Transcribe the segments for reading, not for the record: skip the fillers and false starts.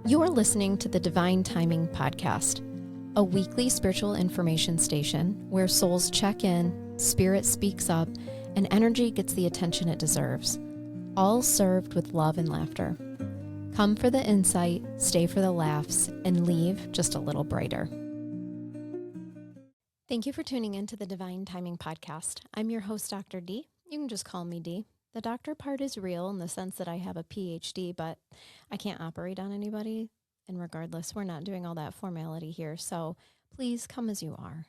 You are listening to the DeeVine Timing podcast, a weekly spiritual information station where souls check in, spirit speaks up, and energy gets the attention it deserves, all served with love and laughter. Come for the insight, stay for the laughs, and leave just a little brighter. Thank you for tuning in to the DeeVine Timing podcast. I'm your host, Dr. D. You can just call me D. The doctor part is real in the sense that I have a PhD, but I can't operate on anybody. And regardless, we're not doing all that formality here. So please come as you are.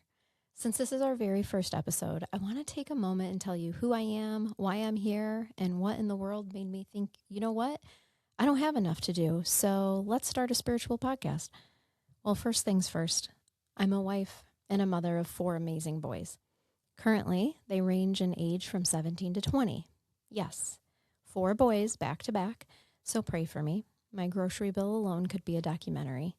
Since this is our very first episode, I want to take a moment and tell you who I am, why I'm here, and what in the world made me think, you know what? I don't have enough to do. So let's start a spiritual podcast. Well, first things first, I'm a wife and a mother of 4 amazing boys. Currently, they range in age from 17 to 20. Yes, 4 boys back to back, so pray for me. My grocery bill alone could be a documentary.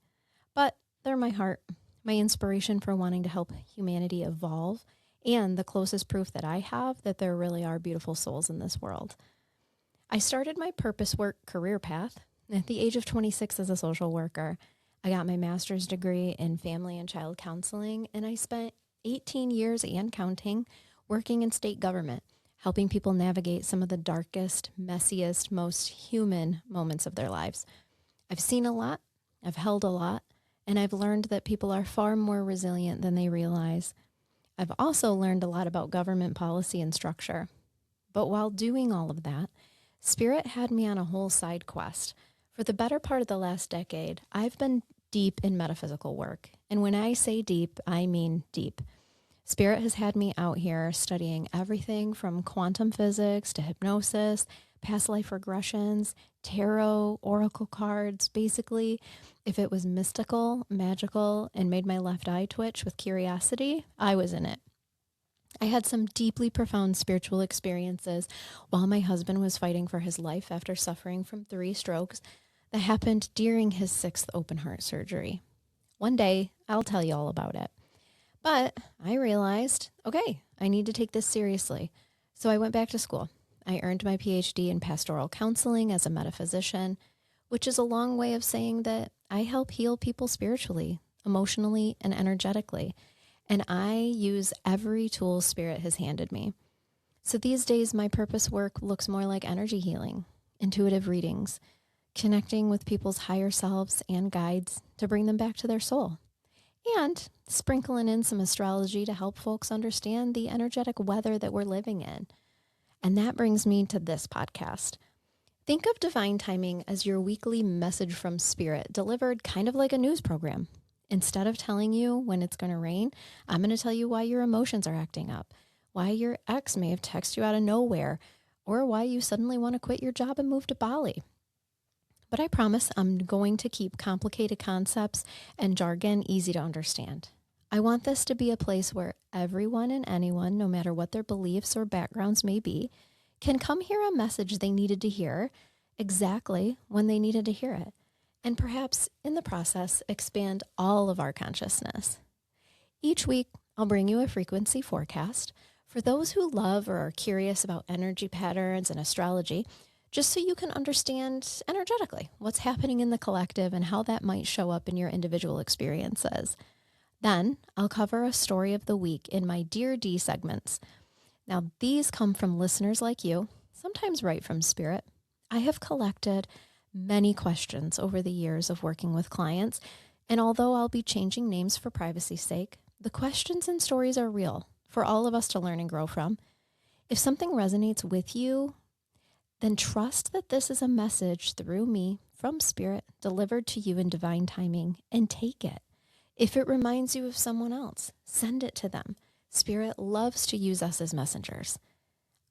But they're my heart, my inspiration for wanting to help humanity evolve, and the closest proof that I have that there really are beautiful souls in this world. I started my purpose work career path at the age of 26 as a social worker. I got my master's degree in family and child counseling, and I spent 18 years and counting working in state government, helping people navigate some of the darkest, messiest, most human moments of their lives. I've seen a lot, I've held a lot, and I've learned that people are far more resilient than they realize. I've also learned a lot about government policy and structure. But while doing all of that, Spirit had me on a whole side quest. For the better part of the last decade, I've been deep in metaphysical work. And when I say deep, I mean deep. Spirit has had me out here studying everything from quantum physics to hypnosis, past life regressions, tarot, oracle cards. Basically, if it was mystical, magical, and made my left eye twitch with curiosity, I was in it. I had some deeply profound spiritual experiences while my husband was fighting for his life after suffering from 3 strokes that happened during his 6th open heart surgery. One day, I'll tell you all about it. But I realized, okay, I need to take this seriously. So I went back to school. I earned my PhD in pastoral counseling as a metaphysician, which is a long way of saying that I help heal people spiritually, emotionally, and energetically. And I use every tool Spirit has handed me. So these days, my purpose work looks more like energy healing, intuitive readings, connecting with people's higher selves and guides to bring them back to their soul, and sprinkling in some astrology to help folks understand the energetic weather that we're living in. And that brings me to this podcast. Think of DeeVine Timing as your weekly message from Spirit, delivered kind of like a news program. Instead of telling you when it's going to rain, I'm going to tell you why your emotions are acting up, why your ex may have texted you out of nowhere, or why you suddenly want to quit your job and move to Bali. But I promise I'm going to keep complicated concepts and jargon easy to understand. I want this to be a place where everyone and anyone, no matter what their beliefs or backgrounds may be, can come hear a message they needed to hear exactly when they needed to hear it. And perhaps in the process, expand all of our consciousness. Each week, I'll bring you a frequency forecast for those who love or are curious about energy patterns and astrology, just so you can understand energetically what's happening in the collective and how that might show up in your individual experiences. Then I'll cover a story of the week in my Dear D segments. Now, these come from listeners like you, sometimes right from Spirit. I have collected many questions over the years of working with clients, and although I'll be changing names for privacy's sake, the questions and stories are real for all of us to learn and grow from. If something resonates with you, then trust that this is a message through me from Spirit delivered to you in DeeVine Timing, and take it. If it reminds you of someone else, send it to them. Spirit loves to use us as messengers.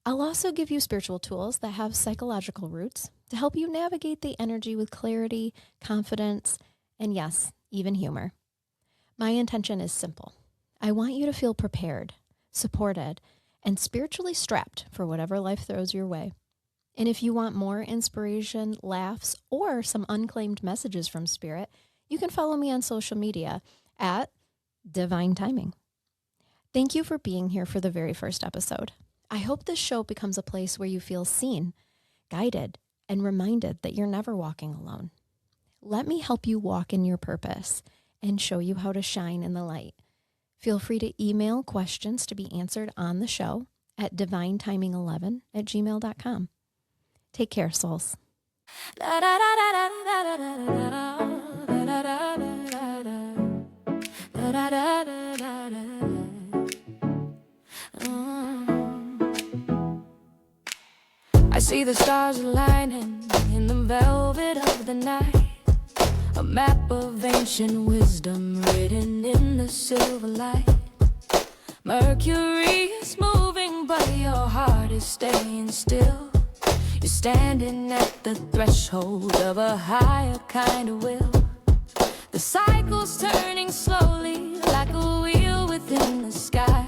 I'll also give you spiritual tools that have psychological roots to help you navigate the energy with clarity, confidence, and yes, even humor. My intention is simple. I want you to feel prepared, supported, and spiritually strapped for whatever life throws your way. And if you want more inspiration, laughs, or some unclaimed messages from Spirit, you can follow me on social media at DeeVine Timing. Thank you for being here for the very first episode. I hope this show becomes a place where you feel seen, guided, and reminded that you're never walking alone. Let me help you walk in your purpose and show you how to shine in the light. Feel free to email questions to be answered on the show at divinetiming11@gmail.com. Take care, souls. I see the stars aligning in the velvet of the night, a map of ancient wisdom written in the silver light. Mercury is moving, but your heart is staying still. You're standing at the threshold of a higher kind of will. The cycle's turning slowly like a wheel within the sky.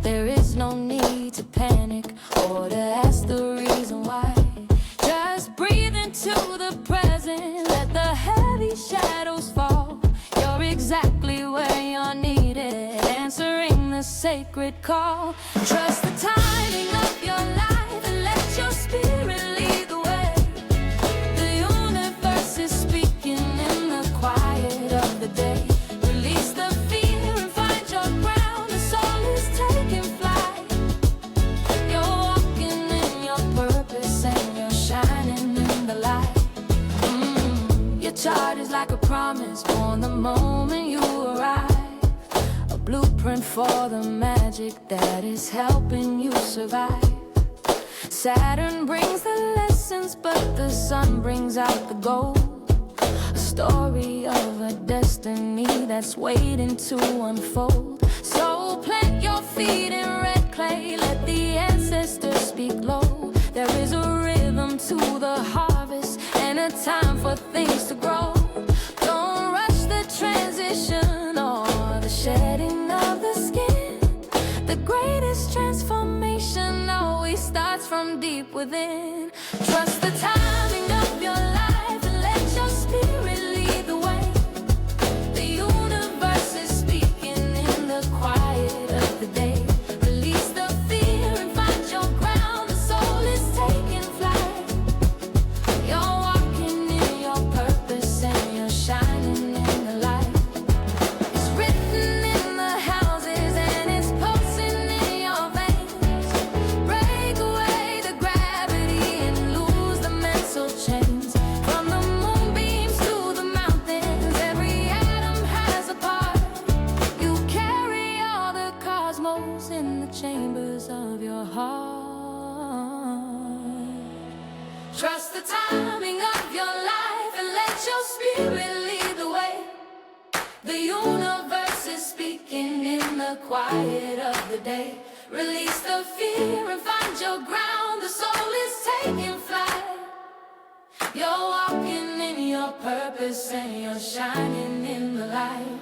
There is no need to panic or to ask the reason why. Just breathe into the present, let the heavy shadows fall. You're exactly where you're needed, answering the sacred call. Trust the timing of your life and let your spirit lead the way. The universe is speaking in the quiet of the day. Release the fear and find your ground. The soul is taking flight. You're walking in your purpose and you're shining in the light. Your chart is like a promise born the moment you arrive. A blueprint for the magic that is helping you survive. Saturn brings the lessons, but the sun brings out the gold. A story of a destiny that's waiting to unfold. So plant your feet in red clay, let the ancestors speak low. There is a rhythm to the harvest and a time for things to grow. Don't rush the transition or the shedding of the skin. The greatest transformation always starts from deep within. Trust the timing of your life and let your spirit lead the way. The universe is speaking in the quiet of the day. Release the fear and find your ground. The soul is taking flight. You're walking in your purpose and you're shining in the light. It's written in the houses and it's pulsing in your veins. Break away the gravity and lose the mental chains. From the moonbeams to the mountains, every atom has a part. You carry all the cosmos in the chambers of your heart. Trust the timing of your life and let your spirit lead the way. The universe is speaking in the quiet of the day. Release the fear and find your ground. The soul is taking flight. You're walking in your purpose and you're shining in the light.